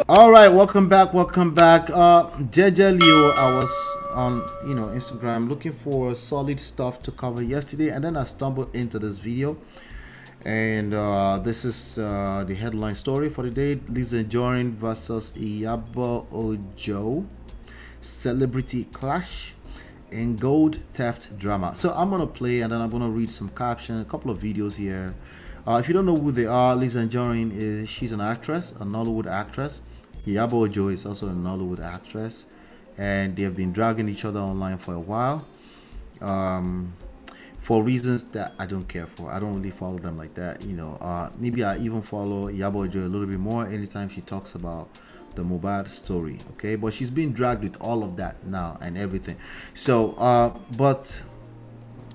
All right, welcome back. JJ Leo, I was on Instagram looking for solid stuff to cover yesterday, and then I stumbled into this video, and this is the headline story for the day: Anjorin versus Iyabo Ojo, celebrity clash in gold theft drama. So I'm gonna play, and then I'm gonna read some caption, a couple of videos here. If you don't know who they are, Anjorin she's an actress, a Nollywood actress. Iyabo Ojo is also a Nollywood actress, and they have been dragging each other online for a while, for reasons that I don't care for. I don't really follow them like that, maybe I even follow Iyabo Ojo a little bit more anytime she talks about the Mobad story, okay? But she's being dragged with all of that now and everything. So but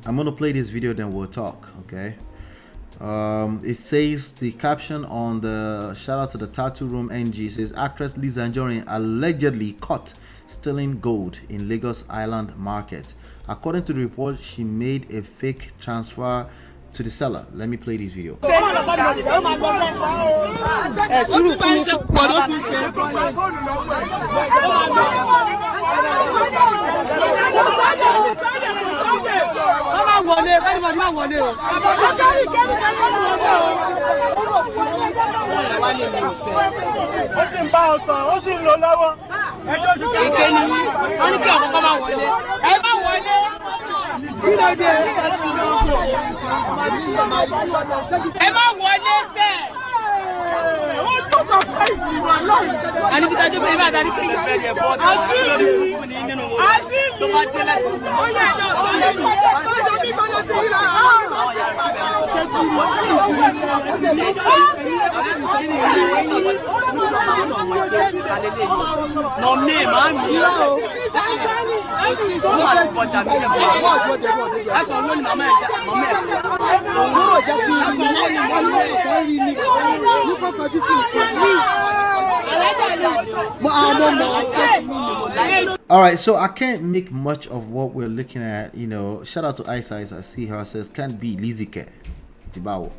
I'm gonna play this video, then we'll talk, okay? It says, the caption on the shout out to the tattoo room NG says, actress Anjorin allegedly caught stealing gold in Lagos Island market. According to the report, she made a fake transfer to the seller. Let me play this video. All right, so I can't make much of what we're looking at. Shout out to Ice Ice. I see her, says can't be Lizike Tibawo.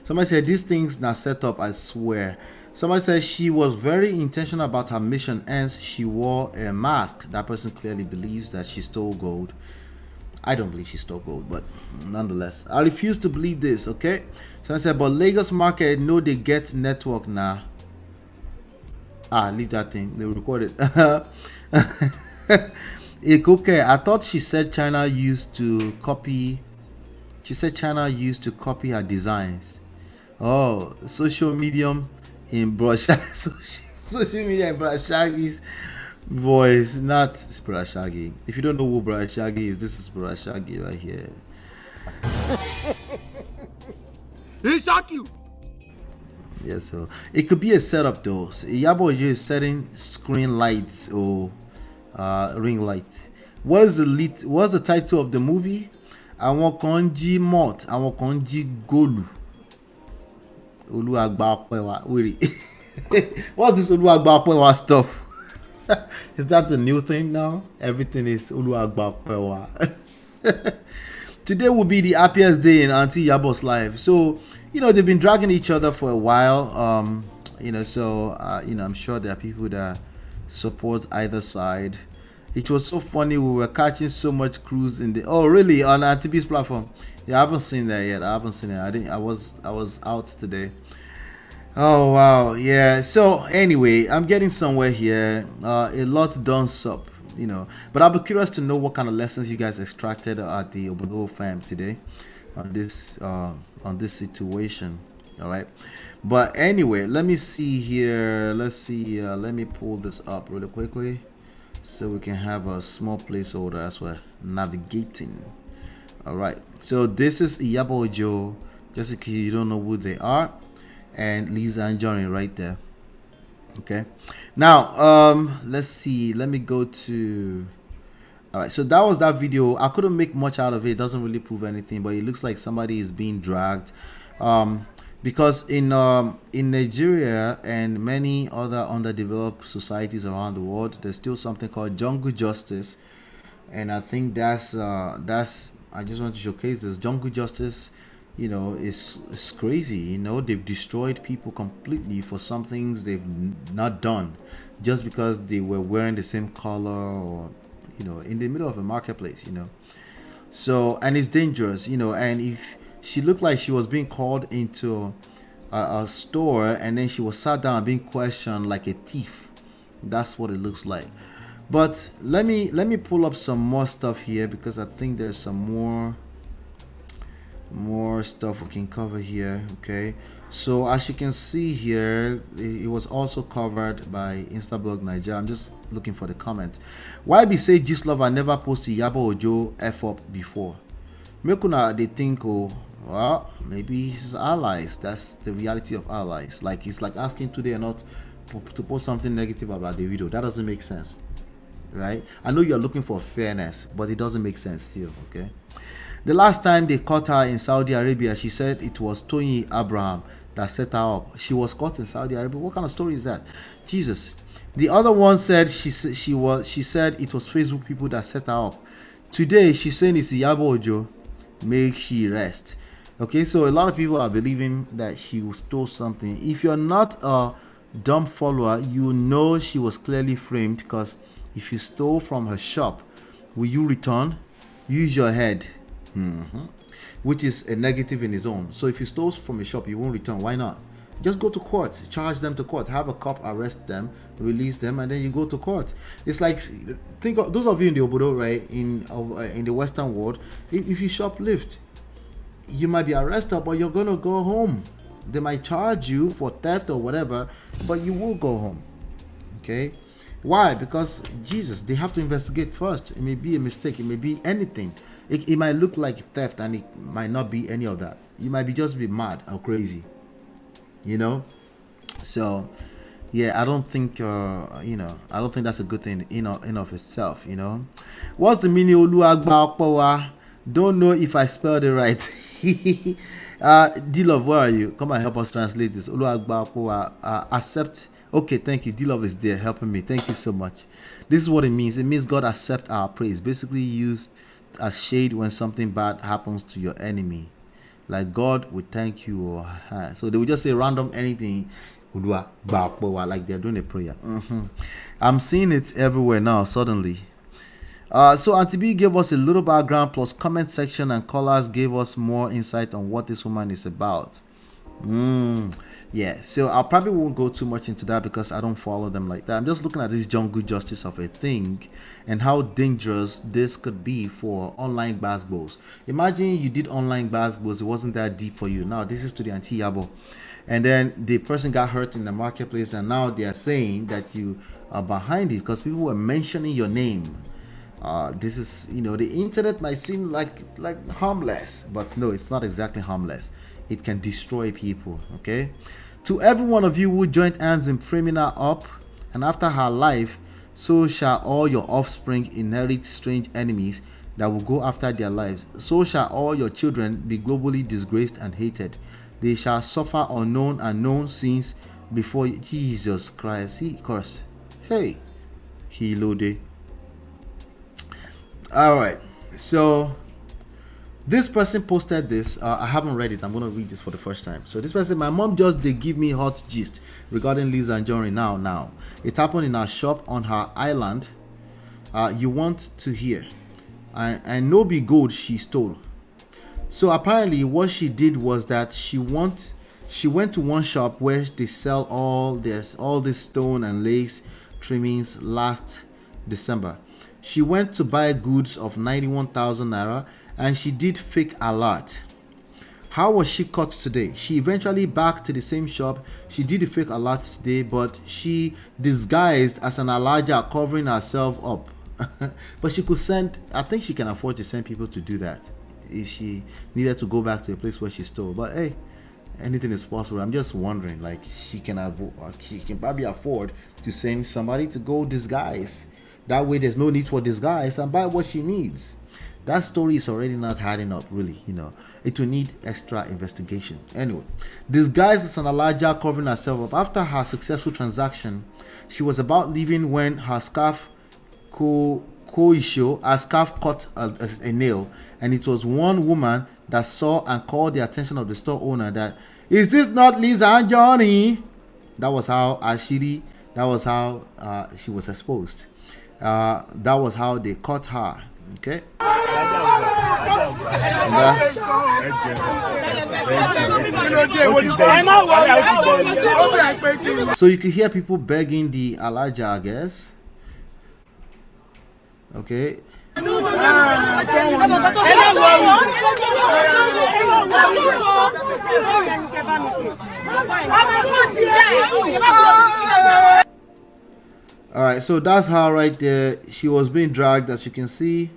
Somebody said these things now set up, I swear. Somebody says she was very intentional about her mission, hence she wore a mask. That person clearly believes that she stole gold. I don't believe she stole gold, but nonetheless, I refuse to believe this, okay? Somebody said, but Lagos market, no, they get network now. Leave that thing. They will record it. Okay, I thought she said China used to copy. She said China used to copy her designs. Oh, social medium in social media in Brashaggy's voice, not Brashaggy. If you don't know who Brashaggy is, this is Brashaggy right here. He shock you. Yeah, so it could be a setup though. So Iyabo Ojo is setting screen lights or ring light. What's the title of the movie? Àwọn kan jí malt, àwọn kan jí góòlù. Oluwagbapewa. Wait. What's this Oluwagbapewa stuff? Is that the new thing now? Everything is Oluwagbapewa. Today will be the happiest day in Auntie Iyabo's life. So, they've been dragging each other for a while. I'm sure there are people that support either side. It was so funny. We were catching so much cruise in the really on Auntie B's platform. Yeah, I haven't seen that yet. I haven't seen it. I was out today. Oh wow, yeah. So anyway, I'm getting somewhere here. A lot done up, But I'll be curious to know what kind of lessons you guys extracted at the Obodo fam today on this situation. All right. But anyway, let me see here. Let's see. Let me pull this up really quickly so we can have a small placeholder as we're navigating. All right. So this is Iyabo Ojo. Just in case you don't know who they are, and Anjorin right there. Okay. Now, let's see. Let me go to. All right. So that was that video. I couldn't make much out of it. It doesn't really prove anything, but it looks like somebody is being dragged. Because in Nigeria and many other underdeveloped societies around the world, there's still something called jungle justice, and I think that's I just want to showcase this jungle justice it's crazy. They've destroyed people completely for some things they've not done, just because they were wearing the same color, or in the middle of a marketplace. So, and it's dangerous. And if she looked like she was being called into a store, and then she was sat down and being questioned like a thief. That's what it looks like. But let me pull up some more stuff here, because I think there's some more stuff we can cover here. Okay, so as you can see here, it was also covered by Instablog Nigeria. I'm just looking for the comment. Why be say Gist Lover never posted Iyabo Ojo F up before? Make una they think, oh, well, maybe he's allies. That's the reality of allies. Like, it's like asking today or not to post something negative about the video. That doesn't make sense, right? I know you're looking for fairness, but it doesn't make sense still. Okay. The last time they caught her in Saudi Arabia, she said it was Tony Abraham that set her up. She was caught in Saudi Arabia. What kind of story is that? Jesus. The other one said she said it was Facebook people that set her up. Today she's saying it's Iyabo Ojo. Make she rest. Okay, so a lot of people are believing that she stole something. If you're not a dumb follower, you know she was clearly framed, because if you stole from her shop, will you return? Use your head. Which is a negative in its own. So if you stole from a shop, you won't return. Why not? Just go to court, charge them to court, have a cop arrest them, release them, and then you go to court. It's like, think of those of you in the obodo, right, in the Western world. If you shoplift, you might be arrested, but you're gonna go home. They might charge you for theft or whatever, but you will go home. Okay. Why? Because Jesus, they have to investigate first. It may be a mistake. It may be anything. It might look like theft, and it might not be any of that. You might just be mad or crazy. So yeah, I don't think I don't think that's a good thing in of itself. What's the meaning Oluwagba? Don't know if I spelled it right. D-Love, where are you? Come and help us translate this. Oluwagba, accept. Okay, thank you. D-Love is there helping me. Thank you so much. This is what it means. It means God accept our praise. Basically used as shade when something bad happens to your enemy. Like God would thank you. So they would just say random anything, like they're doing a prayer. I'm seeing it everywhere now suddenly. So Auntie B gave us a little background plus comment section, and callers gave us more insight on what this woman is about. Yeah, so I probably won't go too much into that because I don't follow them like that. I'm just looking at this jungle justice of a thing and how dangerous this could be for online basketballs. Imagine you did online basketballs, it wasn't that deep for you. Now this is to the Auntie Iyabo, and then the person got hurt in the marketplace, and now they are saying that you are behind it because people were mentioning your name. This is, the internet might seem like harmless, but no, it's not exactly harmless. It can destroy people. Okay, to every one of you who joined hands in framing her up, and after her life, so shall all your offspring inherit strange enemies that will go after their lives. So shall all your children be globally disgraced and hated. They shall suffer unknown and known sins before Jesus Christ. See, curse. Hey, Hilode. All right, so this person posted this. I haven't read it. I'm going to read this for the first time. So this person, my mom just they give me hot gist regarding Liz Anjorin now. It happened in our shop on her island. You want to hear. And no be gold she stole. So apparently what she did was that she went to one shop where they sell all this stone and lace trimmings last December. She went to buy goods of 91,000 naira, and she did fake a lot. How was she caught today? She eventually back to the same shop. She did the fake a lot today, but she disguised as an Elijah, covering herself up. But she could send, I think she can afford to send people to do that if she needed to go back to a place where she stole. But hey, anything is possible. I'm just wondering, like, she can probably afford to send somebody to go disguise. That way there's no need for disguise and buy what she needs. That story is already not adding up, really. It will need extra investigation. Anyway, disguised as an Elijah, covering herself up. After her successful transaction, she was about leaving when her scarf Koisho, a scarf cut a nail, and it was one woman that saw and called the attention of the store owner that, is this not Lisa Anjorin? That was how Ashiri, that was how she was exposed. That was how they caught her. Okay. So you can hear people begging the Alaja, I guess. Okay. All right, so that's how right there she was being dragged, as you can see.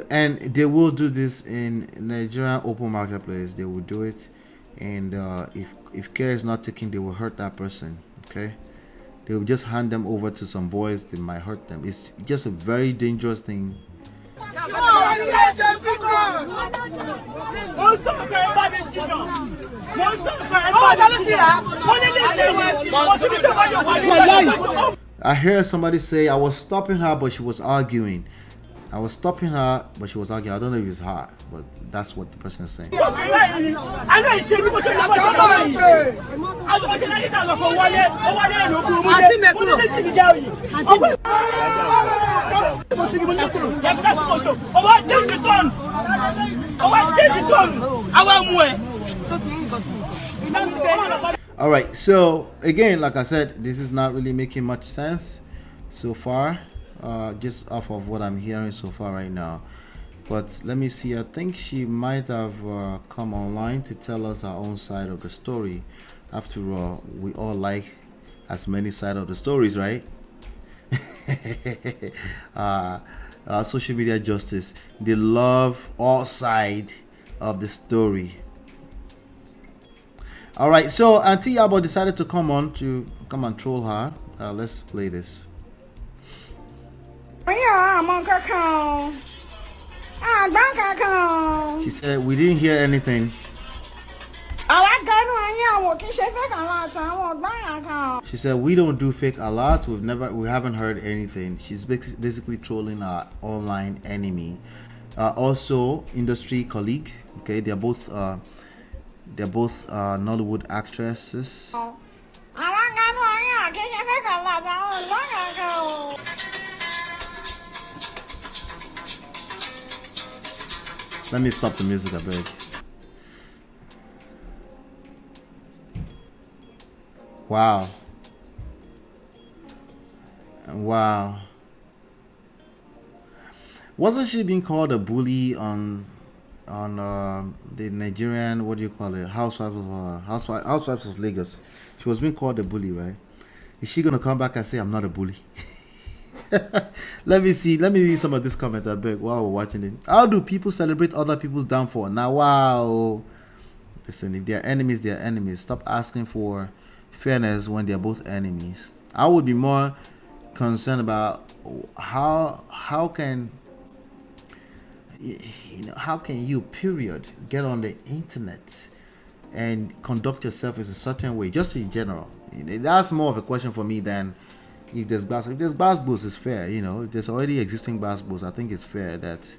And they will do this in Nigerian open marketplace. They will do it, and if care is not taken, they will hurt that person. Okay, they will just hand them over to some boys. They might hurt them. It's just a very dangerous thing. I heard somebody say, I was stopping her, but she was arguing. I was stopping her, but she was arguing. I don't know if it's her, but that's what the person is saying. All right, so again, like I said, this is not really making much sense so far, just off of what I'm hearing so far right now. But let me see, I think she might have come online to tell us our own side of the story. After all, we all like as many sides of the stories, right? Social media justice, they love all sides of the story. All right, so Auntie Iyabo decided to come on to come and troll her. Let's play this. She said we didn't hear anything. She said we don't do fake alerts. We haven't heard anything. She's basically trolling our online enemy. Also industry colleague. Okay, they're both Nollywood actresses. Let me stop the music, I beg. Wow. Wow. Wasn't she being called a bully on the Nigerian, what do you call it, Housewives of Lagos? She was being called a bully, right? Is she gonna come back and say I'm not a bully? Let me read some of this comment, I beg, while we're watching it. How do people celebrate other people's downfall? Now, wow. Listen, if they're enemies, they're enemies. Stop asking for fairness when they're both enemies. I would be more concerned about how can you period get on the internet and conduct yourself in a certain way, just in general. That's more of a question for me than if there's basketballs, it's fair. If there's already existing basketballs, I think it's fair that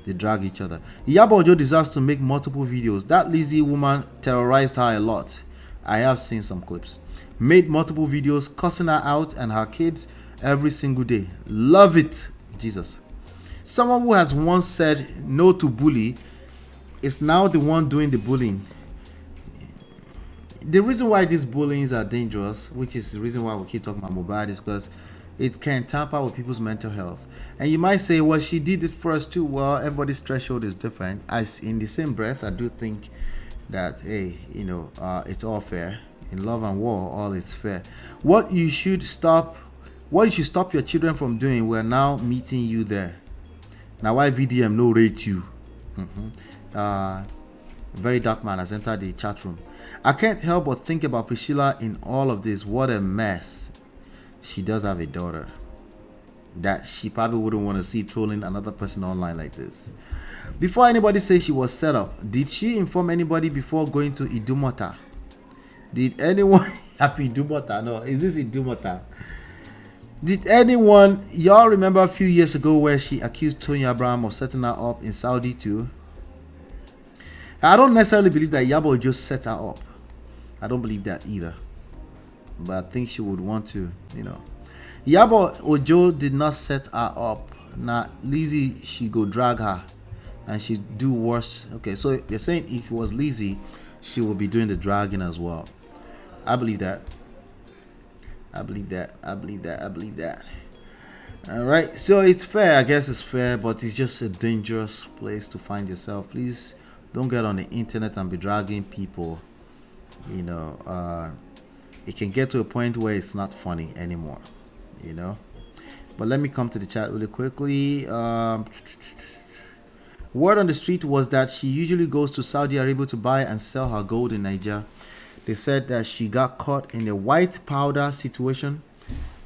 they drag each other. Iyabo Ojo deserves to make multiple videos. That Lizzie woman terrorized her a lot. I have seen some clips. Made multiple videos cussing her out and her kids every single day. Love it, Jesus. Someone who has once said no to bully is now the one doing the bullying. The reason why these bullyings are dangerous, which is the reason why we keep talking about Mohbad, is because it can tamper with people's mental health. And you might say, well, she did it first too. Well, everybody's threshold is different. As in the same breath, I do think that, hey, it's all fair. In love and war, all is fair. What you should stop your children from doing, we're now meeting you there. Now, why VDM no rate you? Very dark man has entered the chat room. I can't help but think about Priscilla in all of this. What a mess. She does have a daughter that she probably wouldn't want to see trolling another person online like this. Before anybody says she was set up, did she inform anybody before going to Idumota? Did anyone have Idumota? No, is this Idumota? Did anyone, y'all remember a few years ago where she accused Tony Abraham of setting her up in Saudi too? I don't necessarily believe that Iyabo just set her up. I don't believe that either. But I think she would want to, Iyabo Ojo did not set her up. Now, Lizzie, she go drag her and she do worse. Okay, so they're saying if it was Lizzie, she will be doing the dragging as well. I believe that. I believe that. All right, so it's fair. I guess it's fair, but it's just a dangerous place to find yourself. Please don't get on the internet and be dragging people. It can get to a point where it's not funny anymore. But let me come to the chat really quickly. Word on the street was that she usually goes to Saudi Arabia to buy and sell her gold in Nigeria. They said that she got caught in a white powder situation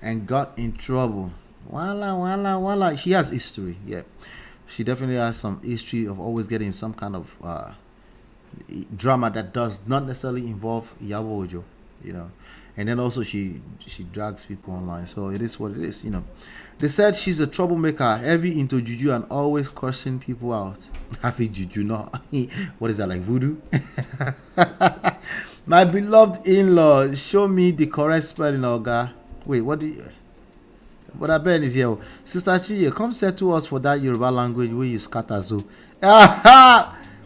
and got in trouble. Wala. She has history, yeah. She definitely has some history of always getting some kind of drama that does not necessarily involve Iyabo Ojo, And then also she drags people online, so it is what it is, They said she's a troublemaker, heavy into juju and always cursing people out. Happy juju, no. What is that, like voodoo? My beloved in-law, show me the correct spelling, Oga. Wait, what do you... But I bet is here. Sister Chiye, come settle us for that Yoruba language where you scatter so.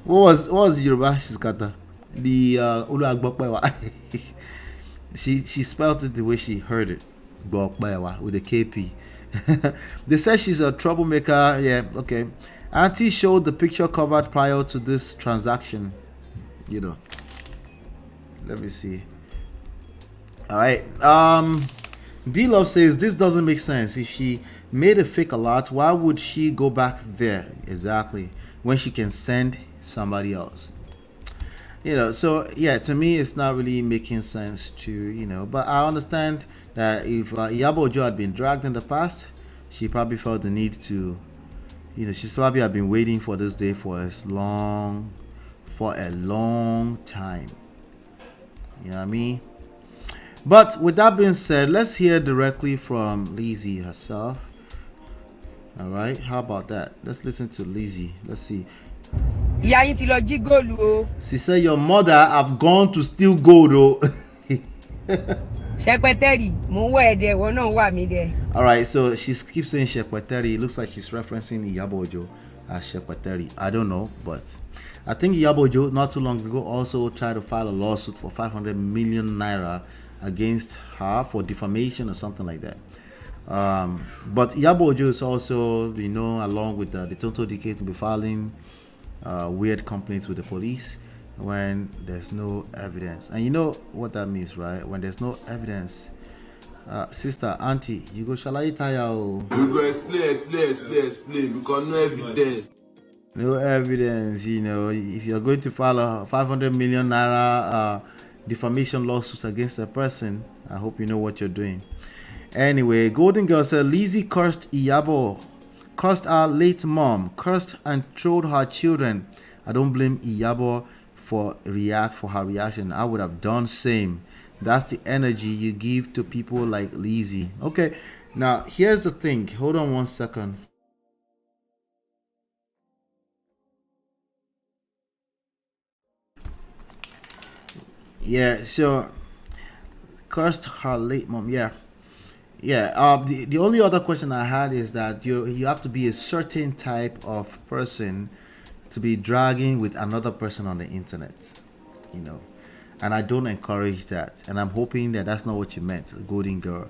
What was Yoruba she scatter? The Oluwagbokpewa. She spelled it the way she heard it. Gbokpewa with a KP. They said she's a troublemaker. Yeah, okay. Auntie showed the picture covered prior to this transaction. Let me see. All right. D-Love says this doesn't make sense. If she made a fake alert, why would she go back there exactly when she can send somebody else? So yeah, to me it's not really making sense to, but I understand that if Iyabo Ojo had been dragged in the past, she probably felt the need to, she's probably had been waiting for this day for a long time. You know what I mean? But with that being said, let's hear directly from Lizzie herself. All right, how about that? Let's listen to Lizzie. Let's see. She said your mother have gone to steal gold. All right, so she keeps saying Shekweteri. It looks like she's referencing Iyabo Ojo as Shekweteri. I don't know, but I think Iyabo Ojo not too long ago also tried to file a lawsuit for 500 million naira against her for defamation or something like that. But Iyabo Ojo is also, along with the Tonto DK, to be filing weird complaints with the police when there's no evidence. And you know what that means, right? When there's no evidence, sister, auntie, you go shalayi tire. We go explain because no evidence. No evidence, if you're going to file a 500 million naira defamation lawsuit against a person, I hope you know what you're doing. Anyway, Golden Girl said Lizzie cursed Iyabo, cursed our late mom, cursed and trolled her children. I don't blame Iyabo for her reaction. I would have done same. That's the energy you give to people like Lizzie. Okay, now here's the thing. Hold on one second. Yeah, so cursed her late mom. Yeah. The only other question I had is that you have to be a certain type of person to be dragging with another person on the internet, and I don't encourage that, and I'm hoping that that's not what you meant, Golden Girl.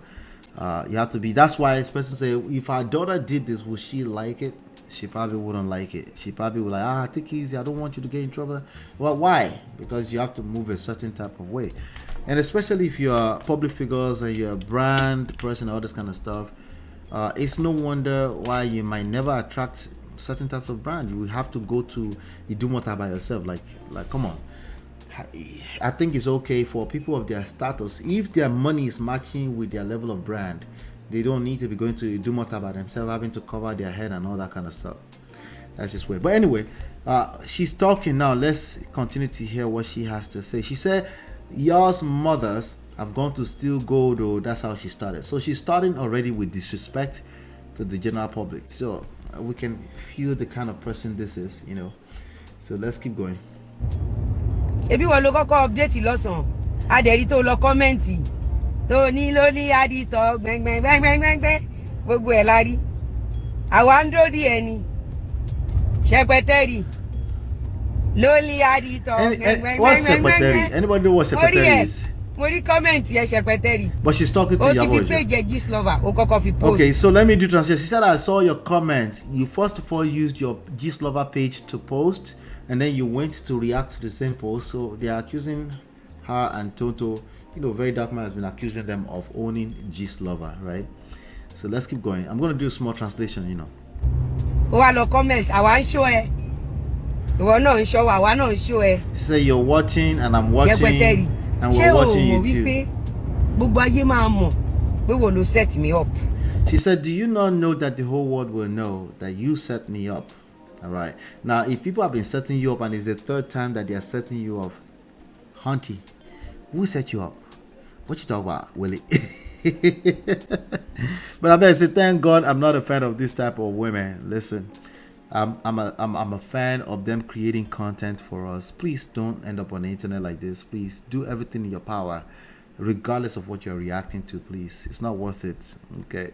You have to be. That's why this person say, if our daughter did this, will she like it? She probably wouldn't like it. She probably would like, take it easy. I don't want you to get in trouble. Well, why? Because you have to move a certain type of way. And especially if you're public figures and you're a brand person, all this kind of stuff, it's no wonder why you might never attract certain types of brand. You will have to go to Idumota by yourself. Like, come on. I think it's okay for people of their status, if their money is matching with their level of brand, they don't need to be going to Idumota by themselves, having to cover their head and all that kind of stuff. That's just weird. But anyway, she's talking now. Let's continue to hear what she has to say. She said, y'all's mothers I've gone to steal gold, oh, that's how she started. So she's starting already with disrespect to the general public. So we can feel the kind of person this is, you know. So let's keep going. Ebi wọ́n ló kọ́kọ́ update lọ́sàn-án. Adẹ̀rí tó lọ kọ́mẹ́ǹtì. Tó ní lórí adìtọ̀ gbẹ̀ngbẹ̀ngbẹ̀ngbẹ̀ngbẹ̀. Gbogbo ẹ̀ la rí. Àwa ń dórí ẹ̀ ni. Secretary. Lórí adìtọ̀ gbẹ̀ngbẹ̀ngbẹ̀ngbẹ̀. What's secretary? Anybody know what secretary is? Mo rí kọ́mẹ́ǹtì ẹ̀ secretary. But she's talking to O ti Iyabo. fi page gist lover. O kọ́kọ́ fi post. Okay, so let me do translation. She said, I saw your comment. You first of all used your gist lover page to post, and then you went to react to the same post. So they are accusing her and Toto. You know, Very Dark Man has been accusing them of owning gist lover, right? So let's keep going. I'm going to do a small translation, you know. O wá lọ comment. Àwa ń show ẹ. Ìwọ náà ń show wa. Àwa náà ń show ẹ. She said, you're watching, and I'm watching, and we're watching you too. Gbogbo ayé máa mọ̀ pé wo ló set me up. She said, do you not know that the whole world will know that you set me up? All right. Now, if people have been setting you up and it's the third time that they are setting you up, Hunty, who set you up? What you talk about, Willie? But I better say, thank God I'm not a fan of this type of women. Listen, I'm a fan of them creating content for us. Please don't end up on the internet like this. Please do everything in your power, regardless of what you're reacting to. Please, it's not worth it. Okay.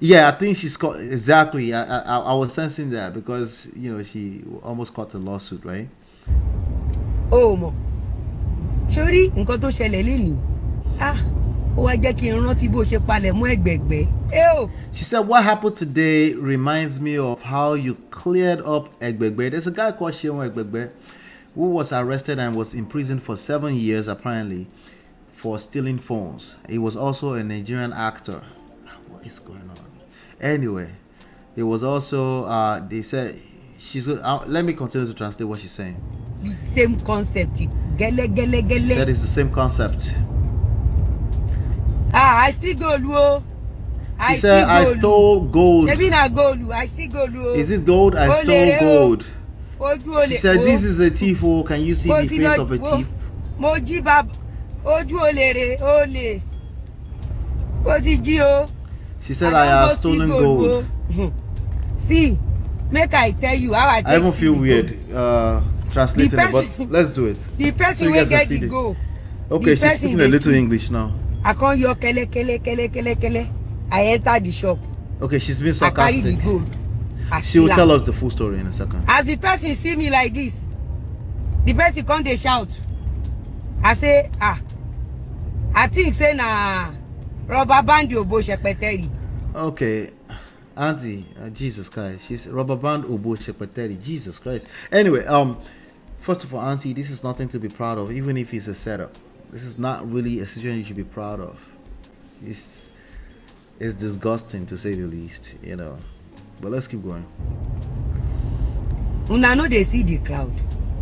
Yeah, I think she's caught exactly. I was sensing that because you know she almost caught a lawsuit, right? Oh mo. Sori nǹkan tó ṣẹlẹ̀ lẹ́ni. Ah, ó wá jẹ́ kí n rántí bó ṣe palẹ̀ mọ́ ẹ̀gbẹ̀gbẹ́. She said, what happened today reminds me of how you cleared up Egbegbe. There's a guy called Sheon Egbegbe who was arrested and was imprisoned for 7 years, apparently, for stealing phones. He was also a Nigerian actor. What is going on? Anyway, it was also, they said, let me continue to translate what she's saying. The same concept. Gele. She said it's the same concept. Ah, I still gold. She said, I stole gold. Maybe not gold. I still gold. Is it gold? I stole gold. She said, this is a thief. Oh, can you see the face of a thief? Moji bab. Oju olere ole. She said, I have stolen gold. See, make I tell you how I even feel weird translating it, but let's do it. The person will get the gold. Okay, she's speaking a little English now. I can't hear kele. I entered the shop. Okay, she's been sarcastic. I carry the gold. She will tell us the full story in a second. As the person see me like this, the person come they shout. I say, I think say na rubber band obo shepeteri. Okay, Auntie, Jesus Christ, she's rubber band obo shepeteri. Jesus Christ. Anyway, first of all, Auntie, this is nothing to be proud of, even if it's a setup. This is not really a situation you should be proud of. It's disgusting to say the least, you know. But let's keep going. Una know they see the crowd.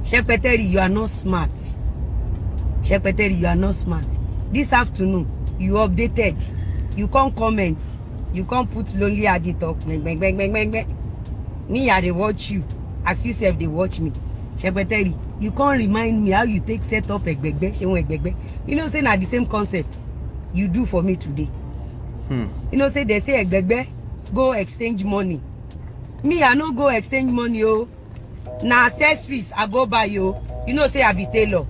Shepeteri, you are not smart. Shepeteri, you are not smart. This afternoon, you updated. You can't comment. You can't put lonely at the top. Me, I they watch you. As you said, they watch me. Shepeteri, you can't remind me how you take set up Egbegbe. You know, say na the same concept you do for me today. You know, say they say Egbegbe, go exchange money. Me, I no go exchange money, oh. Na accessories I go buy you. You know, say I be tailor.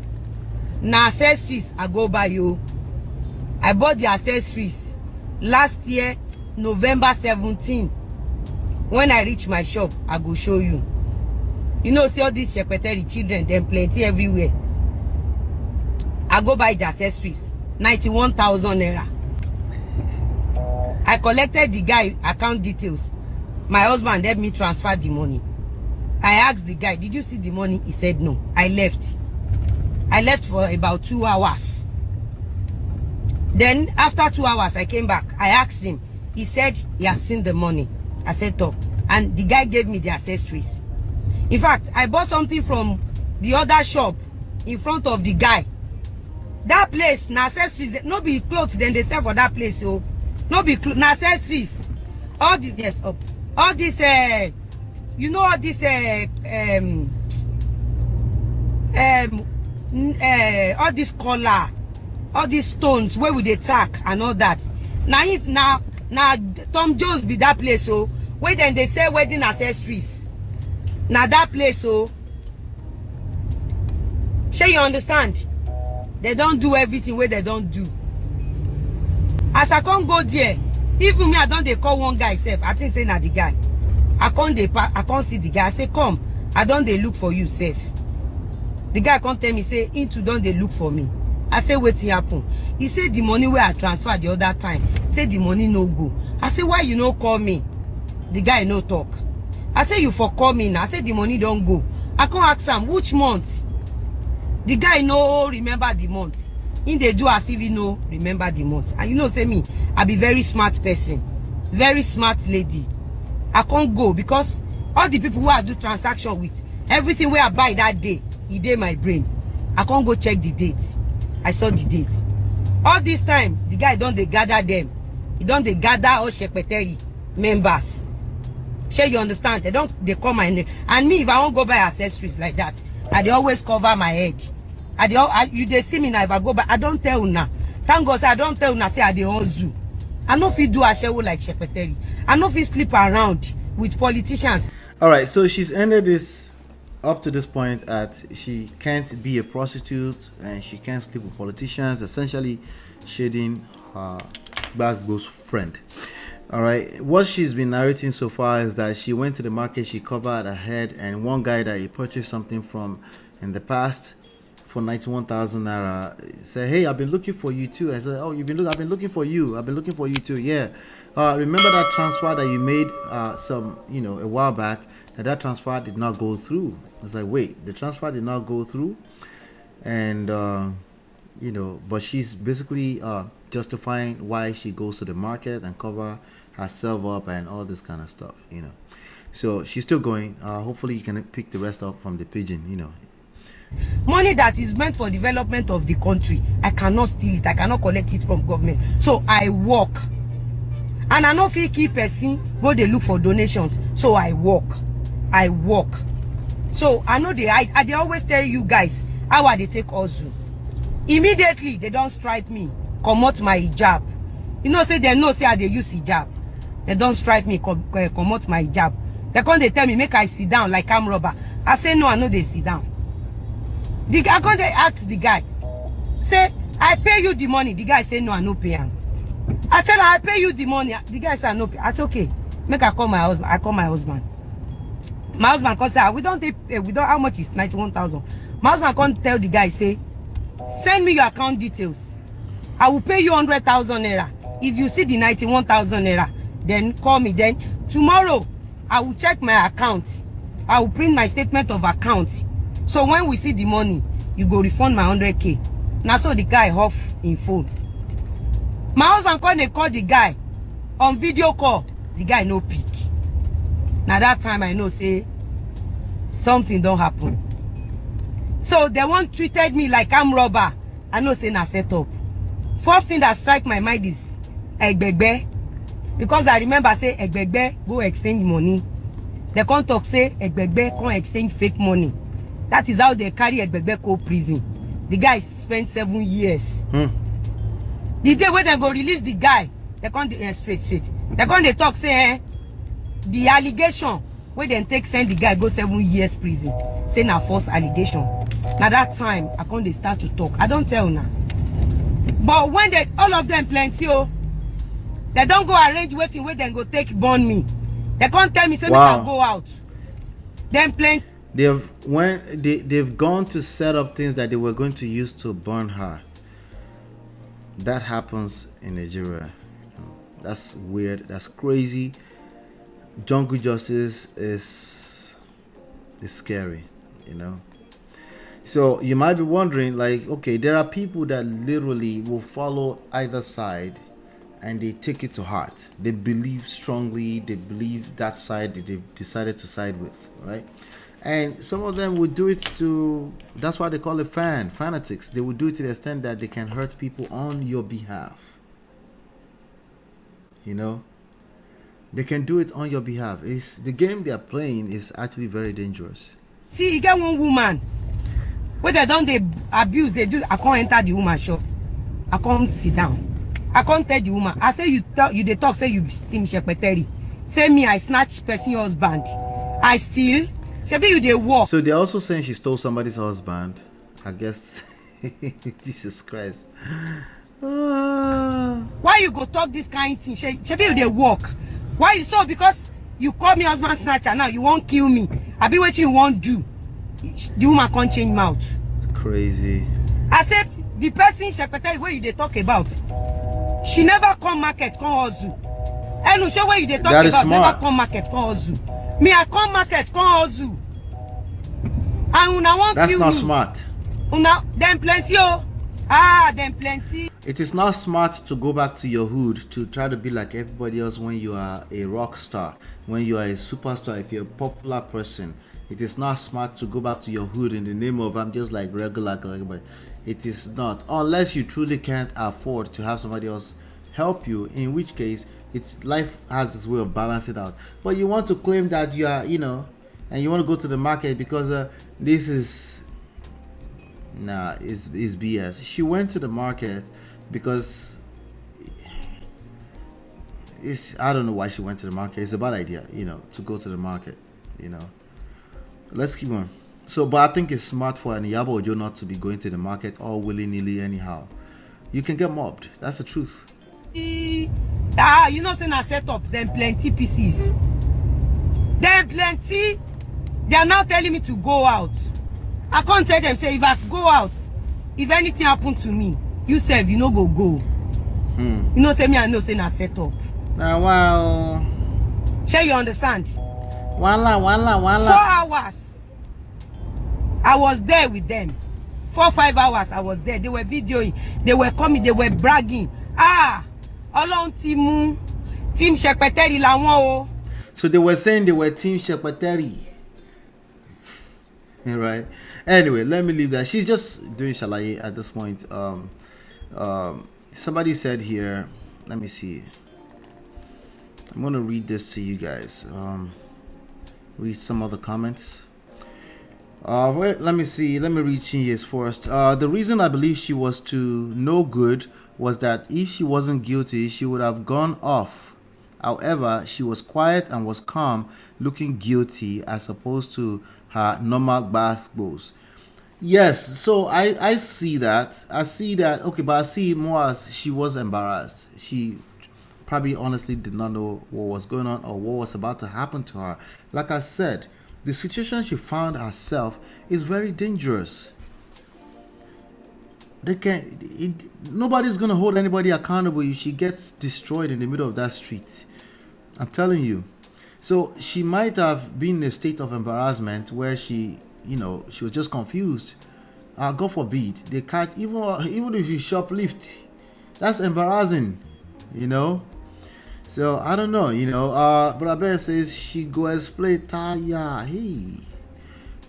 Na accessories I go buy you. I bought the accessories last year, November 17. When I reach my shop, I go show you. You know, see all these secretary children, them plenty everywhere. I go buy the accessories, 91,000 naira. I collected the guy account details. My husband helped me transfer the money. I asked the guy, did you see the money? He said no. I left. I left for about 2 hours. Then after 2 hours, I came back. I asked him. He said he has seen the money. I said, top. And the guy gave me the accessories. In fact, I bought something from the other shop in front of the guy. That place, na accessories, no be clothes, then they sell for that place, so no be na accessories. All this, yes, up. All this, you know, all this, all this collar, all these stones where we dey tack and all that. Now Tom Jones be that place, so where then they sell wedding accessories. Now that place, so shall you understand? They don't do everything where they don't do. As I can't go there, even me, I don't they call one guy self. I think say na the guy. I can't see the guy. I say, come, I don't they look for you, safe. The guy can't tell me, say, into don't they look for me. I say, wait till happen. He said the money where I transferred the other time. Say the money no go. I say, why you no call me? The guy no talk. I say, you for call me now. I say the money don't go. I can't ask him which month. The guy no remember the month. In they do as if he no remember the month. And you know, say me, I be very smart person, very smart lady. I can't go because all the people who I do transaction with, everything where I buy that day, it dey my brain. I can't go check the dates. I saw the dates. All this time, the guy don't they gather them. He don't they gather all secretary members. Sure, you understand? They call my name. And me, if I won't go buy accessories like that, I dey always cover my head. You they see me now, if I go back, I don't tell una. Thank God, say I don't tell una, say I dey on zoo. I know if you do a show like secretary. I know if you sleep around with politicians. All right, so she's ended this up to this point at she can't be a prostitute and she can't sleep with politicians, essentially shading her Basbo's friend. All right, what she's been narrating so far is that she went to the market, she covered her head, and one guy that he purchased something from in the past for 91,000 naira said, hey, I've been looking for you too. I said, oh, I've been looking for you. I've been looking for you too. Yeah. Remember that transfer that you made a while back, that transfer did not go through. I was like, wait, the transfer did not go through? And but she's basically justifying why she goes to the market and cover herself up and all this kind of stuff, So she's still going. Hopefully you can pick the rest up from the pigeon, Money that is meant for development of the country, I cannot steal it. I cannot collect it from government. So I work. And I know if you keep person, go they look for donations. So I work. So I know they always tell you guys how are they take also. Immediately they don't strike me, come out my hijab. Say they know say they use hijab. They don't strike me, come out my hijab. They tell me make I sit down like I'm robber. I say no, I know they sit down. I can't ask the guy, say I pay you the money. The guy say no, I no pay him. I tell her I pay you the money. The guy say I no pay. I say okay, make I call my husband. I call my husband. My husband can say we don't how much is 91,000. My husband can't tell the guy, say send me your account details. I will pay you 100,000 naira. If you see the 91,000 naira, then call me. Then tomorrow I will check my account. I will print my statement of account. So when we see the money, you go refund my 100K. Now so the guy off in phone. My husband call the guy on video call. The guy no pick. Now that time I know say something don't happen. So they won't treated me like I'm robber. I know say na set up. First thing that strike my mind is Egbegbe. Because I remember say Egbegbe go exchange money. They can't talk say Egbegbe can't exchange fake money. That is how they carry Egbegbe go prison. The guy spent 7 years. The day when they go release the guy, they can't straight. They can't talk say the allegation where they take send the guy go 7 years prison. Say na false allegation. Now that time I can't start to talk. I don't tell now. But when all of them plenty, they don't go arrange waiting where they go take burn me. They can't tell me say wow. Me can go out. Then plenty. They've gone to set up things that they were going to use to burn her. That happens in Nigeria. That's weird. That's crazy. Jungle justice is scary, So you might be wondering, like, okay, there are people that literally will follow either side and they take it to heart. They believe strongly. They believe that side that they've decided to side with, right? And some of them would do it to, that's why they call it fanatics. They would do it to the extent that they can hurt people on your behalf. They can do it on your behalf. It's the game they are playing is actually very dangerous. See, you get one woman where they don't abuse, they do. I can't enter the woman shop. I come sit down. I come tell the woman. I say you dey talk say you steam Shepeteri. Say me I snatch person husband. I steal. Shebi you dey walk. So they're also saying she stole somebody's husband. I guess. Jesus Christ. Why you go talk this kind thing? Shebi you dey walk. Why you so because you call me husband snatcher now you won't kill me. I be what you won't do. The woman can't change mouth. Crazy. I said the person secretary where you dey talk about, she never come market come hustle. And you show where you dey talk about smart. never come market come hustle. Me I come market come hustle. And una want That's kill not me. smart. Una them plenty oh. Ah, them plenty. It is not smart to go back to your hood to try to be like everybody else when you are a rock star, when you are a superstar, if you're a popular person. It is not smart to go back to your hood in the name of I'm just like regular like everybody. It is not, unless you truly can't afford to have somebody else help you, in which case life has this way of balancing out. But you want to claim that you are, and you want to go to the market because this is is BS. She went to the market because I don't know why she went to the market. It's a bad idea, to go to the market, Let's keep on. So, but I think it's smart for an Iyabo Ojo not to be going to the market all willy-nilly anyhow. You can get mobbed. That's the truth. Saying I set up them plenty pieces. Them plenty. They are now telling me to go out. I can't tell them, say if I go out, if anything happen to me, you say you no go. Say me I know say I set up. Now, wow. Shall you understand? Wala. 4 hours. I was there with them. 4-5 hours I was there. They were videoing. They were coming. They were bragging. Olon Team Shepeteri lawon o. So they were saying they were Team Shepeteri. Right. Anyway, let me leave that. She's just doing shalaye at this point. Somebody said here. Let me see. I'm gonna read this to you guys. Read some of the comments. Wait, let me see. Let me read Chinye's first. The reason I believe she was to no good was that if she wasn't guilty, she would have gone off. However, she was quiet and was calm, looking guilty as opposed to her normal basketballs. Yes, so I see that. I see that. Okay, but I see it more as she was embarrassed. She probably honestly did not know what was going on or what was about to happen to her. Like I said, the situation she found herself is very dangerous. Nobody's gonna hold anybody accountable if she gets destroyed in the middle of that street. I'm telling you. So she might have been in a state of embarrassment where she was just confused. God forbid they catch even if you shoplift, that's embarrassing, So I don't know, Brabe says she go explain Taya. Hey,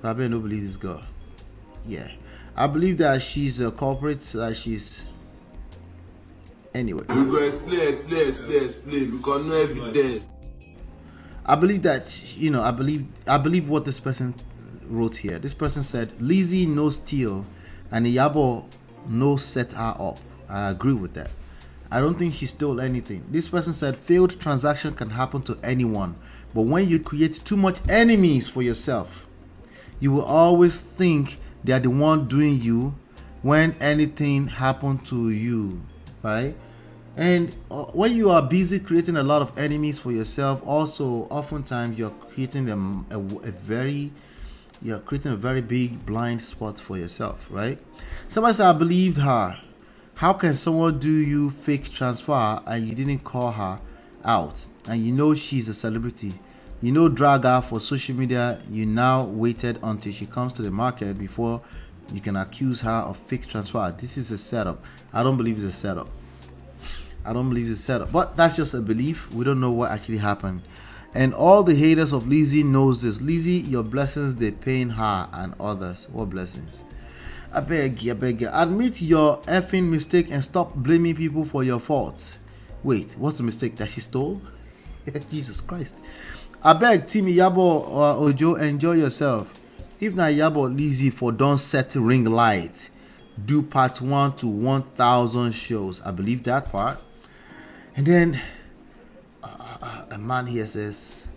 Brabe no believe this girl. Yeah, I believe that she's a culprit. That she's anyway. You go explain because no evidence. I believe that I believe what this person wrote here. This person said Lizzie no steal and Iyabo no set her up. I agree with that. I don't think she stole anything. This person said failed transaction can happen to anyone, but when you create too much enemies for yourself, you will always think they are the one doing you when anything happened to you, right? And when you are busy creating a lot of enemies for yourself, also oftentimes you're creating a very big blind spot for yourself, right? Somebody said I believed her. How can someone do you fake transfer and you didn't call her out and she's a celebrity? Drag her for social media. You now waited until she comes to the market before you can accuse her of fake transfer. This is a setup. I don't believe it's a setup. But that's just a belief. We don't know what actually happened. And all the haters of Lizzie knows this. Lizzie, your blessings, they pain her and others. What blessings? I beg you. Admit your effing mistake and stop blaming people for your fault. Wait, what's the mistake? That she stole? Jesus Christ. I beg Team Iyabo Ojo, enjoy yourself. If not Iyabo Lizzie for don't set ring light. do part 1 to 1,000 shows. I believe that part. And then a man here says,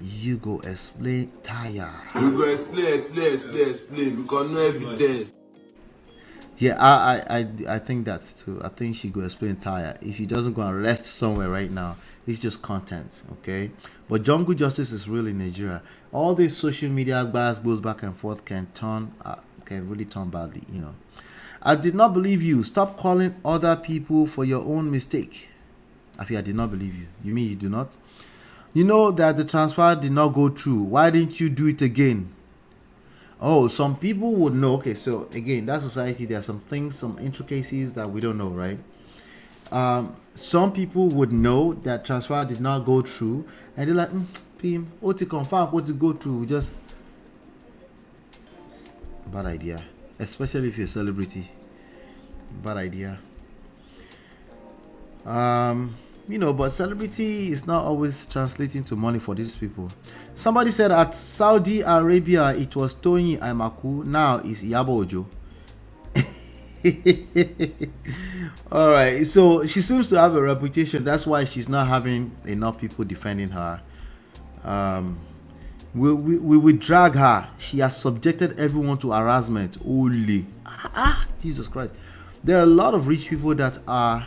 you go explain tire. You go explain because no evidence. Yeah, I think that's true. I think she go explain tire. If she doesn't go and rest somewhere right now, it's just content, okay? But jungle justice is real in Nigeria. All these social media bias goes back and forth can really turn badly, you know. I did not believe you. Stop calling other people for your own mistake. I did not believe you. You mean you do not? You know that the transfer did not go through. Why didn't you do it again? Oh, some people would know. Okay, so again, that society, there are some things, some intricacies that we don't know, right? Some people would know that transfer did not go through, and they're like, Pim, what to confirm, what to go through, just bad idea. Especially if you're a celebrity. Bad idea. You know, but celebrity is not always translating to money for these people. Somebody said at Saudi Arabia it was Tony Aimaku, now it's Iyabo Ojo. All right, so she seems to have a reputation. That's why she's not having enough people defending her. We will drag her. She has subjected everyone to harassment. Holy, Jesus Christ! There are a lot of rich people that are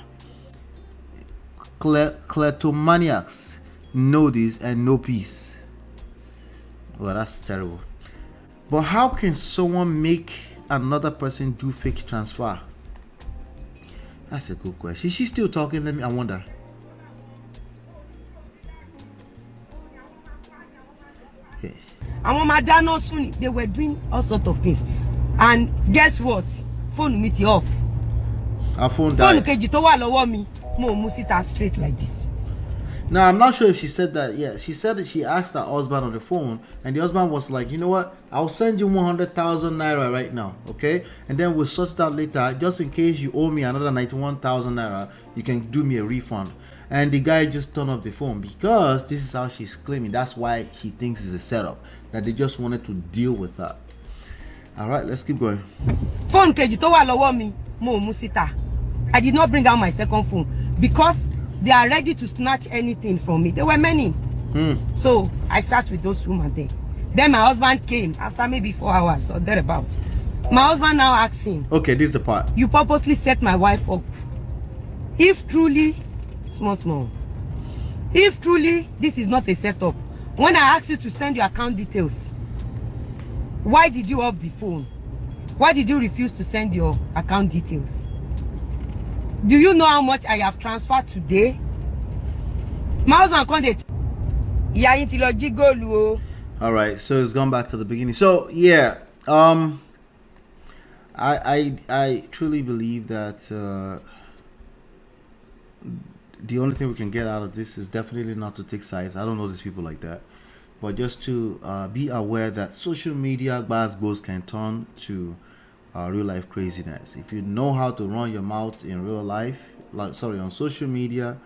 kleptomaniacs, know this and no peace. Well, that's terrible. But how can someone make another person do fake transfer? That's a good question. Is she still talking? I wonder. Okay. Àwọn máa dáná soon. They were doing all sorts of things, and guess what? Phone meet off. Her phone died. Phone kejì tó wà lọ́wọ́ mi. Mo mú síta straight like this. Now, I'm not sure if she said that. Yeah, she said that she asked her husband on the phone, and the husband was like, you know what? I'll send you 100,000 naira right now, okay? And then we'll sort it out later. Just in case you owe me another 91,000 naira, you can do me a refund. And the guy just turned off the phone because this is how she's claiming. That's why she thinks it's a setup, that they just wanted to deal with her. All right, let's keep going. Phone kejì tó wà lọ́wọ́ mi, mo mú síta. I did not bring out my second phone because they are ready to snatch anything from me. There were many. So I sat with those women there. Then my husband came after maybe 4 hours or thereabout. My husband now asked him, okay, this is the part. You purposely set my wife up. If truly, small. If truly this is not a setup, when I asked you to send your account details, why did you off the phone? Why did you refuse to send your account details? Do you know how much I have transferred today? My husband called it. All right, so it's gone back to the beginning. So yeah, I truly believe that the only thing we can get out of this is definitely not to take sides. I don't know these people like that, but just to be aware that social media goes can turn to real life craziness. If you know how to run your mouth in real life, on social media,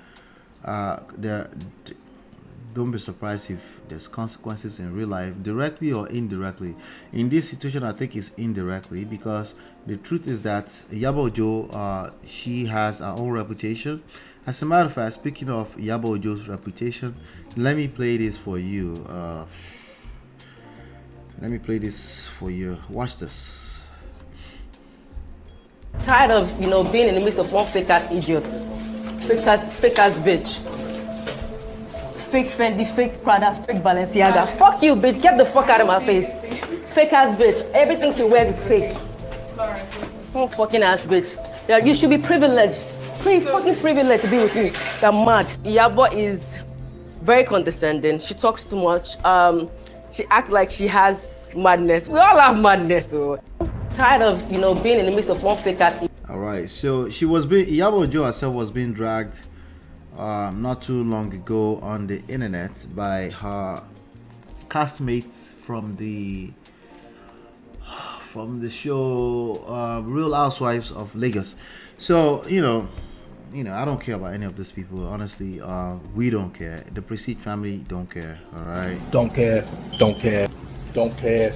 don't be surprised if there's consequences in real life, directly or indirectly. In this situation, I think it's indirectly, because the truth is that Iyabo Ojo, she has her own reputation. As a matter of fact, speaking of Iyabo Ojo's reputation, let me play this for you. Watch this. Tired of, being in the midst of one fake ass idiot, fake ass bitch, fake Fendi, fake Prada, fake Balenciaga. Fuck you, bitch. Get the fuck out of my face. Fake ass bitch. Everything she wears is fake. Oh, fucking ass bitch. Yeah, you should be privileged. Fucking privileged to be with you. You're mad. Iyabo is very condescending. She talks too much. She acts like she has madness. We all have madness, though. Tired of, being in the midst of one fake ass. All right, so Iyabo Ojo herself was being dragged not too long ago on the internet by her castmates from the show Real Housewives of Lagos. So I don't care about any of these people, honestly. We don't care. The Prestige family don't care. All right, don't care,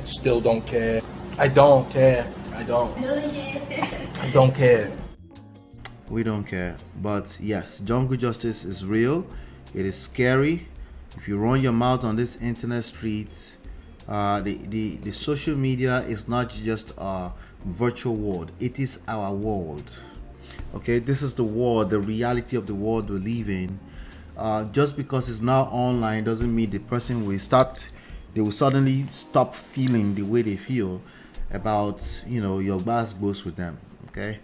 still don't care. I don't care. I don't care. We don't care. But yes, jungle justice is real. It is scary. If you run your mouth on this internet streets, the social media is not just a virtual world. It is our world. Okay, this is the world, the reality of the world we live in. Just because it's now online doesn't mean the person will start. They will suddenly stop feeling the way they feel about your last boast with them. Okay,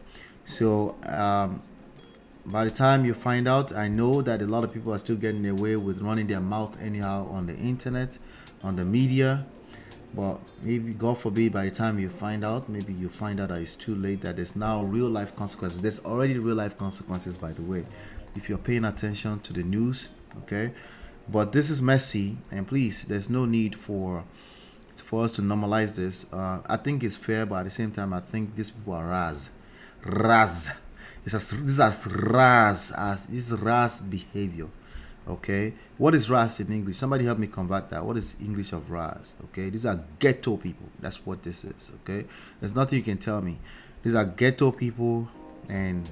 so by the time you find out, I know that a lot of people are still getting away with running their mouth anyhow on the internet, on the media. But maybe, God forbid, by the time you find out, maybe you find out that it's too late, that there's now real life consequences. There's already real life consequences, by the way, if you're paying attention to the news. Okay, but this is messy, and please, there's no need for us to normalize this. I think it's fair, but at the same time, I think these people are ras. This is ras behavior. Okay, what is ras in English? Somebody help me convert that. What is English of ras? Okay, these are ghetto people. That's what this is. Okay, there's nothing you can tell me. These are ghetto people, and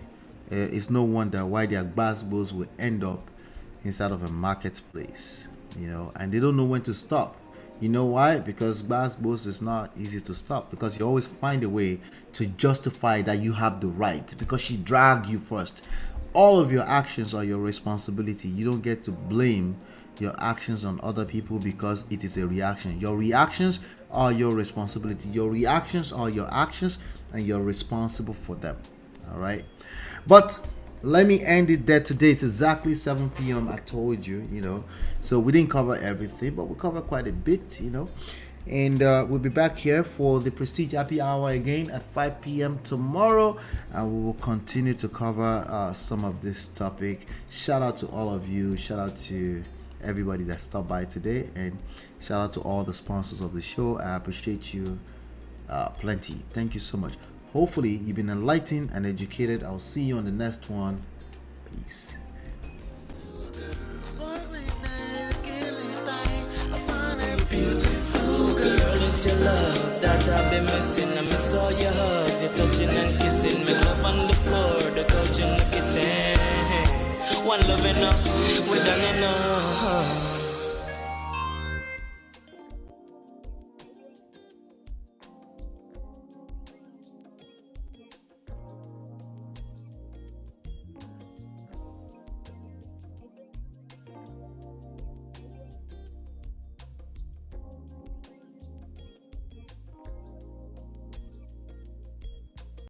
it's no wonder why their basketballs will end up inside of a marketplace. And they don't know when to stop. You know why? Because basketballs is not easy to stop, because you always find a way to justify that you have the right, because she dragged you first. All of your actions are your responsibility. You don't get to blame your actions on other people, because it is a reaction. Your reactions are your responsibility. Your reactions are your actions, and you're responsible for them. All right. But let me end it there. Today it's exactly 7 p.m. I told you, so we didn't cover everything, but we covered quite a bit, and we'll be back here for the Prestige Happy Hour again at 5 p.m. tomorrow, and we will continue to cover some of this topic. Shout out to all of you. Shout out to everybody that stopped by today, and shout out to all the sponsors of the show. I appreciate you plenty. Thank you so much. Hopefully you've been enlightened and educated. I'll see you on the next one. Peace. It's your love that I've been missing. I miss all your hugs, your touching and kissing. Make love on the floor, the couch in the kitchen. One love enough, we done enough.